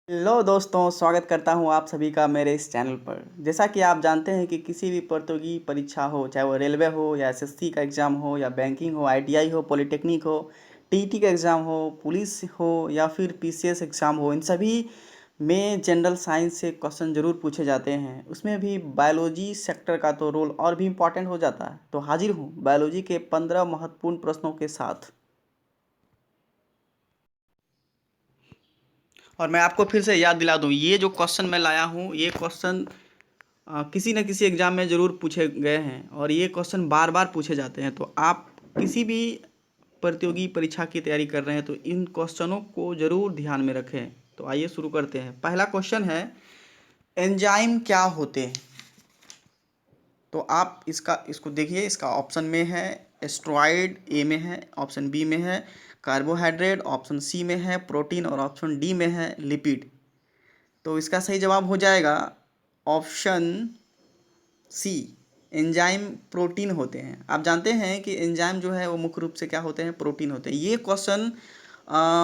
Hello दोस्तों, स्वागत करता हूं आप सभी का मेरे इस चैनल पर। जैसा कि आप जानते हैं कि किसी भी प्रतियोगी परीक्षा हो, चाहे वो रेलवे हो या एसएससी का एग्ज़ाम हो या बैंकिंग हो, आईटीआई हो, पॉलिटेक्निक हो, टीईटी का एग्ज़ाम हो, पुलिस हो या फिर पीसीएस एग्ज़ाम हो, इन सभी में जनरल साइंस से क्वेश्चन ज़रूर पूछे जाते हैं। उसमें भी बायोलॉजी सेक्टर का तो रोल और भी इम्पॉर्टेंट हो जाता है। तो हाजिर हूँ बायोलॉजी के 15 महत्वपूर्ण प्रश्नों के साथ। और मैं आपको फिर से याद दिला दूँ, ये जो क्वेश्चन मैं लाया हूँ, ये क्वेश्चन किसी न किसी एग्ज़ाम में ज़रूर पूछे गए हैं और ये क्वेश्चन बार बार पूछे जाते हैं। तो आप किसी भी प्रतियोगी परीक्षा की तैयारी कर रहे हैं तो इन क्वेश्चनों को ज़रूर ध्यान में रखें। तो आइए शुरू करते हैं। पहला क्वेश्चन है, एंजाइम क्या होते हैं? तो आप इसको देखिए, इसका ऑप्शन में है एस्ट्रॉइड, ए में है, ऑप्शन बी में है कार्बोहाइड्रेट, ऑप्शन सी में है प्रोटीन और ऑप्शन डी में है लिपिड। तो इसका सही जवाब हो जाएगा ऑप्शन सी। एंजाइम प्रोटीन होते हैं। आप जानते हैं कि एंजाइम जो है वो मुख्य रूप से क्या होते हैं? प्रोटीन होते हैं। ये क्वेश्चन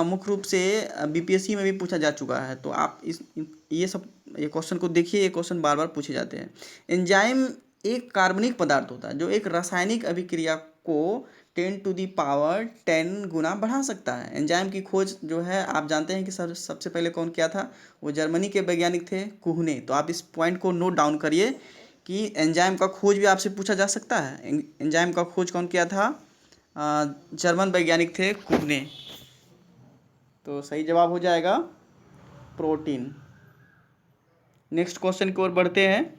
मुख्य रूप से बीपीएससी में भी पूछा जा चुका है। तो आप ये क्वेश्चन को देखिए, ये क्वेश्चन बार बार पूछे जाते हैं। एंजाइम एक कार्बनिक पदार्थ होता है जो एक रासायनिक अभिक्रिया को 10 गुना बढ़ा सकता है। एंजाइम की खोज जो है, आप जानते हैं कि सबसे पहले कौन किया था? वो जर्मनी के वैज्ञानिक थे, कुहने। तो आप इस पॉइंट को नोट डाउन करिए कि एंजाइम का खोज भी आपसे पूछा जा सकता है। एंजाइम का खोज कौन किया था? जर्मन वैज्ञानिक थे, कुहने। तो सही जवाब हो जाएगा प्रोटीन। नेक्स्ट क्वेश्चन की ओर बढ़ते हैं।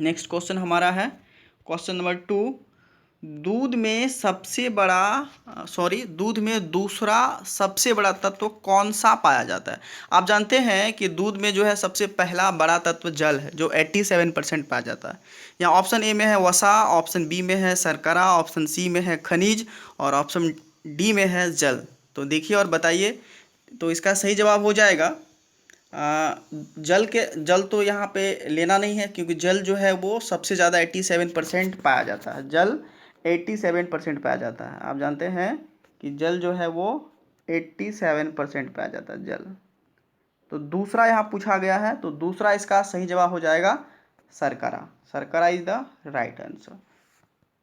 नेक्स्ट क्वेश्चन हमारा है क्वेश्चन नंबर 2। दूध में दूसरा सबसे बड़ा तत्व कौन सा पाया जाता है? आप जानते हैं कि दूध में जो है सबसे पहला बड़ा तत्व जल है जो 87% पाया जाता है। यहाँ ऑप्शन ए में है वसा, ऑप्शन बी में है शर्करा, ऑप्शन सी में है खनिज और ऑप्शन डी में है जल। तो देखिए और बताइए। तो इसका सही जवाब हो जाएगा जल तो यहाँ पे लेना नहीं है, क्योंकि जल जो है वो सबसे ज़्यादा 87% पाया जाता है। जल 87% पाया जाता है। आप जानते हैं कि जल जो है वो 87% पाया जाता है जल। तो दूसरा यहाँ पूछा गया है, तो दूसरा इसका सही जवाब हो जाएगा शर्करा। शर्करा इज द राइट आंसर।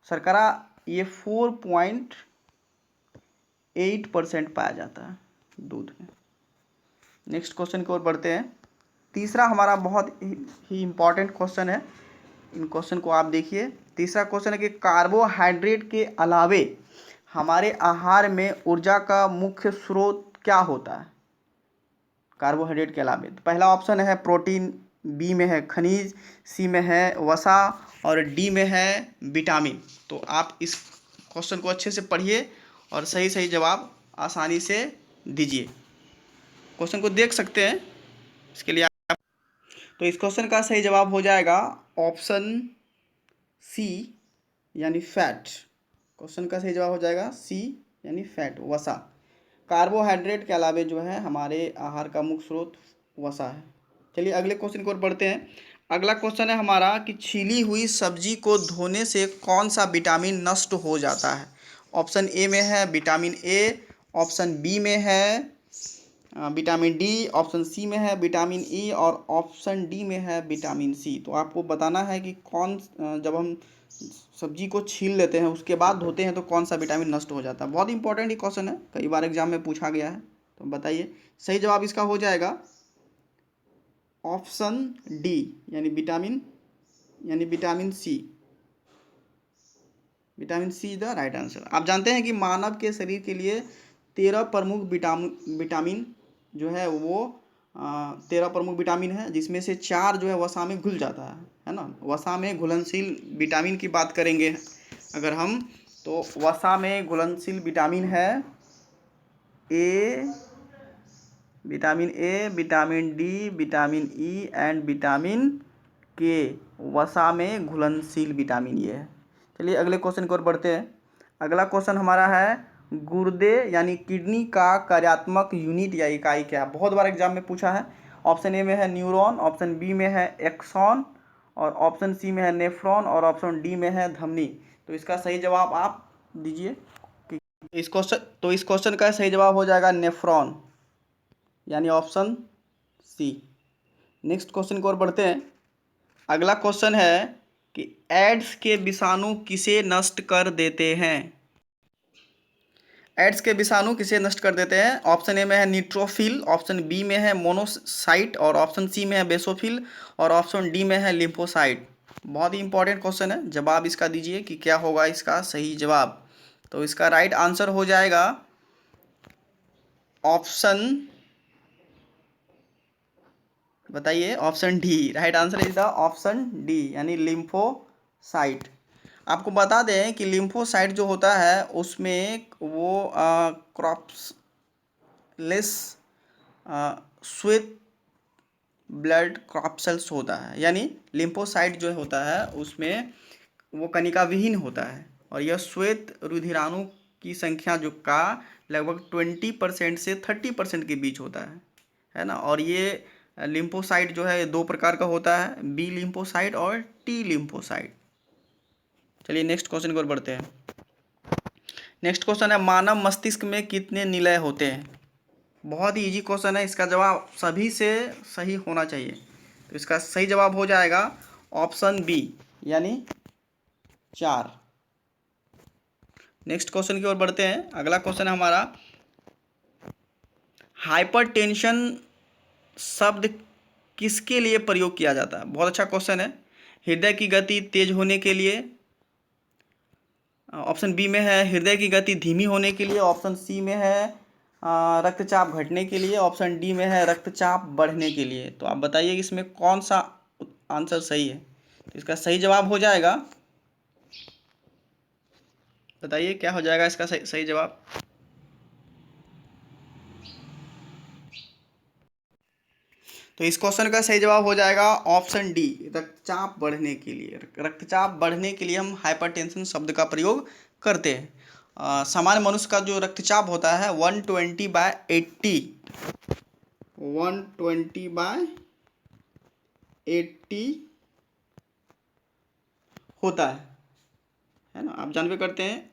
शर्करा ये 4.8% पाया जाता है दूध में। नेक्स्ट क्वेश्चन की ओर बढ़ते हैं। तीसरा हमारा बहुत ही इम्पॉर्टेंट क्वेश्चन है। इन क्वेश्चन को आप देखिए। तीसरा क्वेश्चन है कि कार्बोहाइड्रेट के अलावे हमारे आहार में ऊर्जा का मुख्य स्रोत क्या होता है? कार्बोहाइड्रेट के अलावे तो पहला ऑप्शन है प्रोटीन, बी में है खनिज, सी में है वसा और डी में है विटामिन। तो आप इस क्वेश्चन को अच्छे से पढ़िए और सही सही जवाब आसानी से दीजिए। क्वेश्चन को देख सकते हैं इसके लिए। तो इस क्वेश्चन का सही जवाब हो जाएगा ऑप्शन सी यानी फैट। क्वेश्चन का सही जवाब हो जाएगा सी यानी फैट, वसा। कार्बोहाइड्रेट के अलावे जो है हमारे आहार का मुख्य स्रोत वसा है। चलिए अगले क्वेश्चन की ओर बढ़ते हैं। अगला क्वेश्चन है हमारा कि छीली हुई सब्जी को धोने से कौन सा विटामिन नष्ट हो जाता है? ऑप्शन ए में है विटामिन ए, ऑप्शन बी में है विटामिन डी, ऑप्शन सी में है विटामिन ई और ऑप्शन डी में है विटामिन सी। तो आपको बताना है कि जब हम सब्जी को छील लेते हैं उसके बाद धोते हैं तो कौन सा विटामिन नष्ट हो जाता है। बहुत इंपॉर्टेंट ये क्वेश्चन है, कई बार एग्जाम में पूछा गया है। तो बताइए, सही जवाब इसका हो जाएगा ऑप्शन डी यानी vitamin C. Vitamin C is the right answer. आप जानते हैं कि मानव के शरीर के लिए 13 प्रमुख विटामिन जो है वो 13 प्रमुख विटामिन है, जिसमें से 4 जो है वसा में घुल जाता है ना। वसा में घुलनशील विटामिन की बात करेंगे अगर हम, तो वसा में घुलनशील विटामिन है vitamin A, vitamin D, vitamin E and vitamin के। वसा में घुलनशील विटामिन ये है। चलिए अगले क्वेश्चन की ओर बढ़ते हैं। अगला क्वेश्चन हमारा है गुर्दे यानी किडनी का कार्यात्मक यूनिट या इकाई क्या है? बहुत बार एग्जाम में पूछा है। ऑप्शन ए में है न्यूरॉन, ऑप्शन बी में है एक्सॉन और ऑप्शन सी में है नेफ्रॉन और ऑप्शन डी में है धमनी। तो इसका सही जवाब आप दीजिए। इस क्वेश्चन का सही जवाब हो जाएगा नेफ्रॉन यानी ऑप्शन सी। नेक्स्ट क्वेश्चन की ओर बढ़ते हैं। अगला क्वेश्चन है कि एड्स के विषाणु किसे नष्ट कर देते हैं। एड्स के विषाणु किसे नष्ट कर देते हैं। ऑप्शन ए में है न्यूट्रोफिल, ऑप्शन बी में है मोनोसाइट, और ऑप्शन सी में है बेसोफिल, और ऑप्शन डी में है लिम्फोसाइट। बहुत ही इंपॉर्टेंट क्वेश्चन है, जवाब इसका दीजिए कि क्या होगा इसका सही जवाब। तो इसका राइट आंसर हो जाएगा ऑप्शन, बताइए, option D. Right answer is the option D, यानी लिम्फोसाइट। आपको बता दें कि लिम्फोसाइट जो होता है उसमें वो क्रॉप्सलेस श्वेत ब्लड क्रॉप्सल्स होता है, यानी लिम्फोसाइट जो होता है उसमें वो कणिका विहीन होता है, और यह श्वेत रुधिराणु की संख्या जो का लगभग 20% से 30% के बीच होता है ना। और ये लिम्फोसाइट जो है दो प्रकार का होता है, बी लिम्फोसाइट और टी लिम्फोसाइट। चलिए नेक्स्ट क्वेश्चन की ओर बढ़ते हैं। नेक्स्ट क्वेश्चन है मानव मस्तिष्क में कितने निलय होते हैं। बहुत ही इजी क्वेश्चन है, इसका जवाब सभी से सही होना चाहिए। तो इसका सही जवाब हो जाएगा ऑप्शन बी, यानी 4। नेक्स्ट क्वेश्चन की ओर बढ़ते हैं। अगला क्वेश्चन है हमारा, हाइपरटेंशन शब्द किसके लिए प्रयोग किया जाता है। बहुत अच्छा क्वेश्चन है। हृदय की गति तेज होने के लिए, ऑप्शन बी में है हृदय की गति धीमी होने के लिए, ऑप्शन सी में है रक्तचाप घटने के लिए, ऑप्शन डी में है रक्तचाप बढ़ने के लिए। तो आप बताइए कि इसमें कौन सा आंसर सही है। तो इसका सही जवाब हो जाएगा, बताइए क्या हो जाएगा इसका सही जवाब। तो इस क्वेश्चन का सही जवाब हो जाएगा ऑप्शन डी, रक्तचाप बढ़ने के लिए। रक्तचाप बढ़ने के लिए हम हाइपरटेंशन शब्द का प्रयोग करते हैं। सामान्य मनुष्य का जो रक्तचाप होता है 120/80, 120/80 होता है ना। आप जानबे करते हैं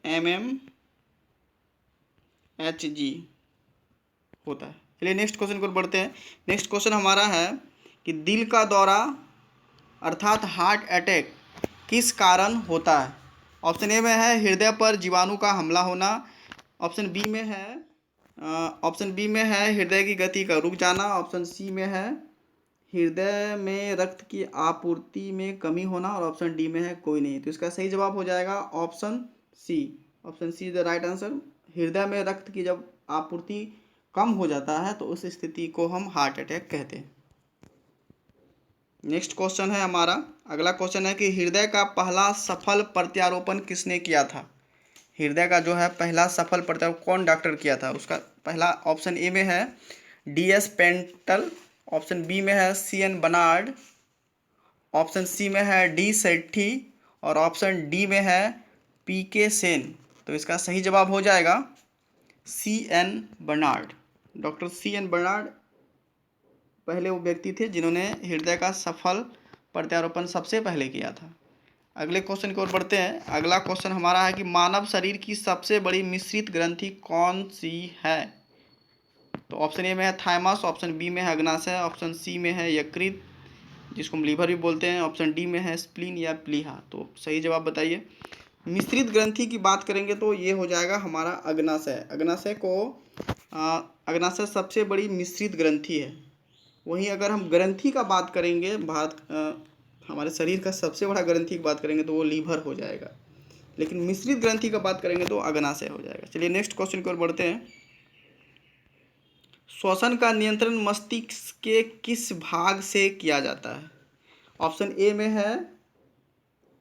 mmHg होता है। चलिए नेक्स्ट क्वेश्चन को बढ़ते हैं। नेक्स्ट क्वेश्चन हमारा है कि दिल का दौरा अर्थात हार्ट अटैक किस कारण होता है। ऑप्शन ए में है हृदय पर जीवाणु का हमला होना, ऑप्शन बी में है हृदय की गति का रुक जाना, ऑप्शन सी में है हृदय में रक्त की आपूर्ति में कमी होना, और ऑप्शन डी में है कोई नहीं। तो इसका सही जवाब हो जाएगा option C. Option C is the right answer. हृदय में रक्त की जब आपूर्ति कम हो जाता है तो उस स्थिति को हम हार्ट अटैक कहते हैं। नेक्स्ट क्वेश्चन है हमारा, अगला क्वेश्चन है कि हृदय का पहला सफल प्रत्यारोपण किसने किया था। हृदय का जो है पहला सफल प्रत्यारोपण कौन डॉक्टर किया था। उसका पहला ऑप्शन ए में है DS पेंटल, ऑप्शन बी में है CN बर्नार्ड, ऑप्शन सी में है D सेठी, और ऑप्शन डी में है PK सेन। तो इसका सही जवाब हो जाएगा CN Barnard. Doctor CN Barnard पहले वो व्यक्ति थे जिन्होंने हृदय का सफल प्रत्यारोपण सबसे पहले किया था। अगले क्वेश्चन की ओर बढ़ते हैं। अगला क्वेश्चन हमारा है कि मानव शरीर की सबसे बड़ी मिश्रित ग्रंथि कौन सी है। तो ऑप्शन ए में है थाइमस, ऑप्शन बी में है अग्नाशय, ऑप्शन सी में है यकृत जिसको हम लीवर भी बोलते हैं, ऑप्शन डी में है स्प्लीन या प्लीहा। तो सही जवाब बताइए। मिश्रित ग्रंथि की बात करेंगे तो ये हो जाएगा हमारा अग्नाशय। अग्नाशय सबसे बड़ी मिश्रित ग्रंथि है। वहीं अगर हम ग्रंथि का बात करेंगे, हमारे शरीर का सबसे बड़ा ग्रंथि की बात करेंगे तो वो लीवर हो जाएगा, लेकिन मिश्रित ग्रंथि का बात करेंगे तो अग्नाशय हो जाएगा। चलिए नेक्स्ट क्वेश्चन की ओर बढ़ते हैं। श्वसन का नियंत्रण मस्तिष्क के किस भाग से किया जाता है। ऑप्शन ए में है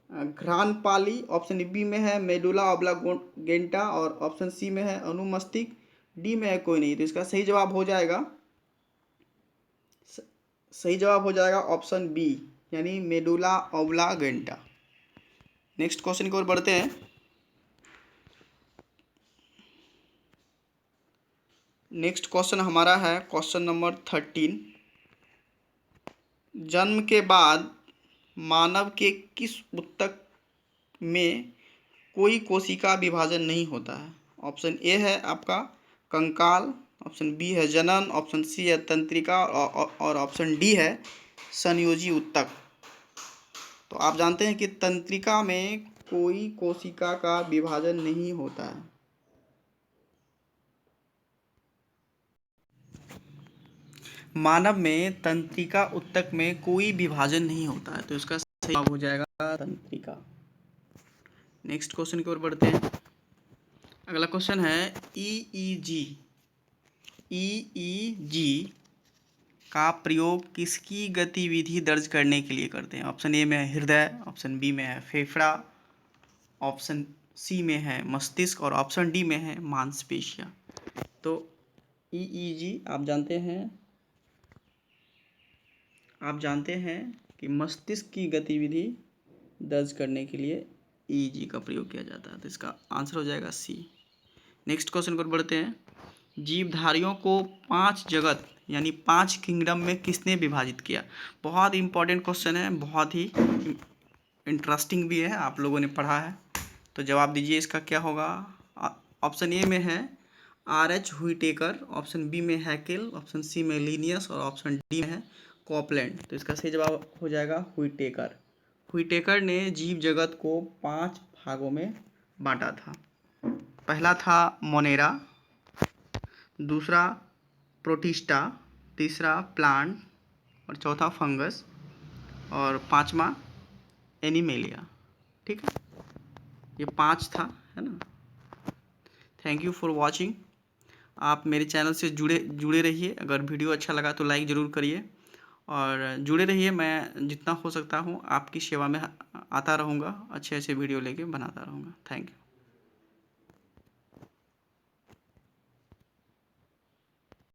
घ्राणपाली, ऑप्शन बी में है मेडुला ऑब्लांगेटा, और ऑप्शन सी में है अनुमस्तिष्क, डी में है कोई नहीं। तो इसका सही जवाब हो जाएगा ऑप्शन बी, यानी मेडुला ऑब्लांगेटा। नेक्स्ट क्वेश्चन की ओर बढ़ते हैं। नेक्स्ट क्वेश्चन हमारा है क्वेश्चन नंबर 13। जन्म के बाद मानव के किस ऊतक में कोई कोशिका विभाजन नहीं होता है। ऑप्शन ए है आपका कंकाल, ऑप्शन बी है जनन, ऑप्शन सी है तंत्रिका और ऑप्शन डी है संयोजी उत्तक। तो आप जानते हैं कि तंत्रिका में कोई कोशिका का विभाजन नहीं होता है। मानव में तंत्रिका उत्तक में कोई विभाजन नहीं होता है, तो इसका सही जवाब हो जाएगा तंत्रिका। नेक्स्ट क्वेश्चन की ओर बढ़ते हैं। अगला क्वेश्चन है ईईजी। ईईजी का प्रयोग किसकी गतिविधि दर्ज करने के लिए करते हैं? ऑप्शन ए में है हृदय, ऑप्शन बी में है फेफड़ा, ऑप्शन सी में है मस्तिष्क और ऑप्शन डी में है मांसपेशियां। तो ईईजी आप जानते हैं कि मस्तिष्क की गतिविधि दर्ज करने के लिए ईईजी का प्रयोग किया जाता है, तो इसका आंसर हो जाएगा सी। नेक्स्ट क्वेश्चन पर बढ़ते हैं। जीवधारियों को 5 जगत यानी 5 किंगडम में किसने विभाजित किया? बहुत इंपॉर्टेंट क्वेश्चन है, बहुत ही इंटरेस्टिंग भी है, आप लोगों ने पढ़ा है, तो जवाब दीजिए इसका क्या होगा। ऑप्शन ए में है RH हुईटेकर, ऑप्शन बी में हैकेल, ऑप्शन सी में लीनियस और ऑप्शन डी में है कॉपलैंड। तो इसका सही जवाब हो जाएगा हुईटेकर। हुईटेकर ने जीव जगत को 5 भागों में बांटा था। पहला था मोनेरा, दूसरा प्रोटिस्टा, तीसरा प्लांट और चौथा फंगस और पांचवा एनिमेलिया। ठीक है, ये 5 था, है ना। Thank you for watching. आप मेरे चैनल से जुड़े रहिए। अगर वीडियो अच्छा लगा तो लाइक ज़रूर करिए और जुड़े रहिए। मैं जितना हो सकता हूँ आपकी सेवा में आता रहूँगा, अच्छे अच्छे वीडियो लेके बनाता रहूँगा। Thank you.